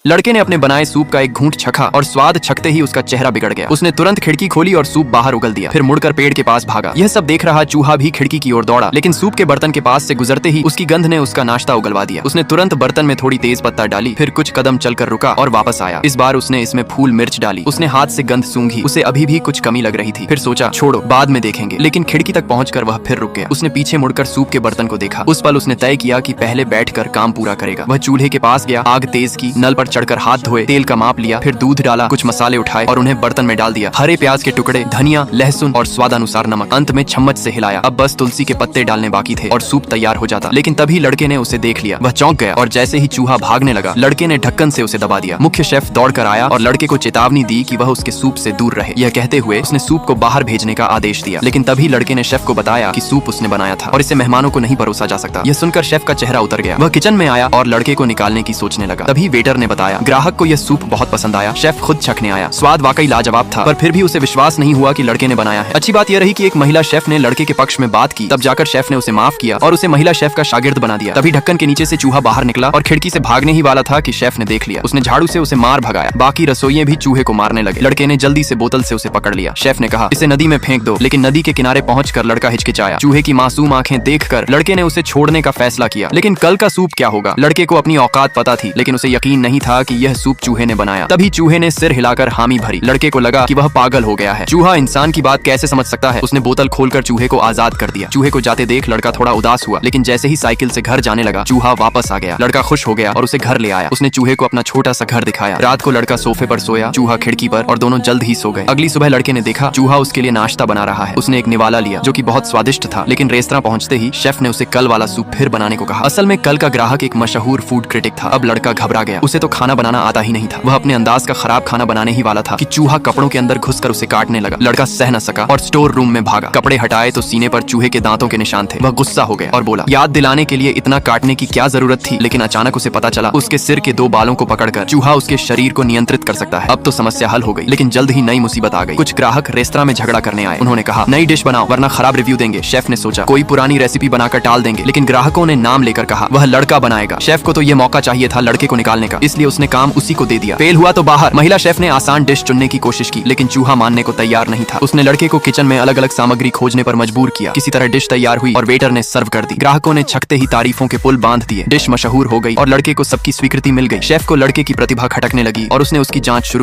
लड़के ने अपने बनाए सूप का एक घूंट चखा और स्वाद चखते ही उसका चेहरा बिगड़ गया। उसने तुरंत खिड़की खोली और सूप बाहर उगल दिया, फिर मुड़कर पेड़ के पास भागा। यह सब देख रहा चूहा भी खिड़की की ओर दौड़ा, लेकिन सूप के बर्तन के पास से गुजरते ही उसकी गंध ने उसका नाश्ता उगलवा दिया। उसने तुरंत बर्तन में थोड़ी तेज पत्ता डाली, फिर कुछ कदम चलकर रुका और वापस आया। इस बार उसने इसमें फूल मिर्च डाली। उसने हाथ से गंध सूंघी, उसे अभी भी कुछ कमी लग रही थी। फिर सोचा छोड़ो, बाद में देखेंगे, लेकिन खिड़की तक पहुंचकर वह फिर रुक गया। उसने पीछे मुड़कर सूप के बर्तन को देखा। उस पल उसने तय किया कि पहले बैठकर काम पूरा करेगा। वह चूल्हे के पास गया, आग तेज की, नल पर चढ़कर हाथ धोए, तेल का माप लिया, फिर दूध डाला, कुछ मसाले उठाए और उन्हें बर्तन में डाल दिया। हरे प्याज के टुकड़े, धनिया, लहसुन और स्वादानुसार नमक। अंत में चम्मच से हिलाया। अब बस तुलसी के पत्ते डालने बाकी थे और सूप तैयार हो जाता। लेकिन तभी लड़के ने उसे देख लिया। वह चौंक गया और जैसे ही चूहा भागने लगा, लड़के ने ढक्कन से उसे दबा दिया। मुख्य शेफ दौड़कर आया और लड़के को चेतावनी दी कि वह उसके सूप से दूर रहे। यह कहते हुए उसने सूप को बाहर भेजने का आदेश दिया। लेकिन तभी लड़के ने शेफ को बताया कि सूप उसने बनाया था और इसे मेहमानों को नहीं परोसा जा सकता। यह सुनकर शेफ का चेहरा उतर गया। वह किचन में आया और लड़के को निकालने की सोचने लगा। तभी वेटर ने बताया ग्राहक को यह सूप बहुत पसंद आया। शेफ खुद चखने आया। स्वाद वाकई लाजवाब था, पर फिर भी उसे विश्वास नहीं हुआ कि लड़के ने बनाया है। अच्छी बात यह रही कि एक महिला शेफ ने लड़के के पक्ष में बात की। तब जाकर शेफ ने उसे माफ किया और उसे महिला शेफ का शागिर्द बना दिया। तभी ढक्कन के नीचे से चूहा बाहर निकला और खिड़की से भागने ही वाला था कि शेफ ने देख लिया। उसने झाड़ू से उसे मार भगाया। बाकी रसोइये भी चूहे को मारने लगे। लड़के ने जल्दी से बोतल से उसे पकड़ लिया। शेफ ने कहा इसे नदी में फेंक दो, लेकिन नदी के किनारे पहुंचकर लड़का हिचकिचाया। चूहे की मासूम आंखें देखकर लड़के ने उसे छोड़ने का फैसला किया। लेकिन कल का सूप क्या होगा? लड़के को अपनी औकात पता थी, लेकिन उसे यकीन नहीं था कि यह सूप चूहे ने बनाया। तभी चूहे ने सिर हिलाकर हामी भरी। लड़के को लगा कि वह पागल हो गया है। चूहा इंसान की बात कैसे समझ सकता है? उसने बोतल खोलकर चूहे को आजाद कर दिया। चूहे को जाते देख लड़का थोड़ा उदास हुआ, लेकिन जैसे ही साइकिल से घर जाने लगा, चूहा वापस आ गया। लड़का खुश हो गया और उसे घर ले आया। उसने चूहे को अपना छोटा सा घर दिखाया। रात को लड़का सोफे पर सोया, चूहा खिड़की पर, और दोनों जल्द ही सो गए। अगली सुबह लड़के ने देखा चूहा उसके लिए नाश्ता बना रहा है। उसने एक निवाला लिया जो कि बहुत स्वादिष्ट था, लेकिन रेस्तरां पहुंचते ही शेफ ने उसे कल वाला सूप फिर बनाने को कहा। असल में कल का ग्राहक एक मशहूर फूड क्रिटिक था। अब लड़का घबरा गया। उसे तो खाना बनाना आता ही नहीं था। वह अपने अंदाज का खराब खाना बनाने ही वाला था कि चूहा कपड़ों के अंदर घुसकर उसे काटने लगा। लड़का सह न सका और स्टोर रूम में भागा। कपड़े हटाए तो सीने पर चूहे के दांतों के निशान थे। वह गुस्सा हो गया और बोला याद दिलाने के लिए इतना काटने की क्या जरूरत थी? लेकिन अचानक उसे पता चला उसके सिर के 2 बालों को पकड़कर चूहा उसके शरीर को नियंत्रित कर सकता है। अब तो समस्या हल हो गई, लेकिन जल्द ही नई मुसीबत आ गई। कुछ ग्राहक रेस्तरां में झगड़ा करने आए। उन्होंने कहा नई डिश बनाओ वरना खराब रिव्यू देंगे। शेफ ने सोचा कोई पुरानी रेसिपी बनाकर टाल देंगे, लेकिन ग्राहकों ने नाम लेकर कहा वह लड़का बनाएगा। शेफ को तो यह मौका चाहिए था लड़के को निकालने का, इसलिए उसने काम उसी को दे दिया। फेल हुआ तो बाहर। महिला शेफ ने आसान डिश चुनने की कोशिश की, लेकिन चूहा मानने को तैयार नहीं था। उसने लड़के को किचन में अलग अलग सामग्री खोजने पर मजबूर किया। किसी तरह डिश तैयार हुई और वेटर ने सर्व कर दी। ग्राहकों ने छकते ही तारीफों के पुल बांध दिए। डिश मशहूर हो गई और लड़के को सबकी स्वीकृति मिल गई। शेफ को लड़के की प्रतिभा खटकने लगी और उसने उसकी जांच शुरू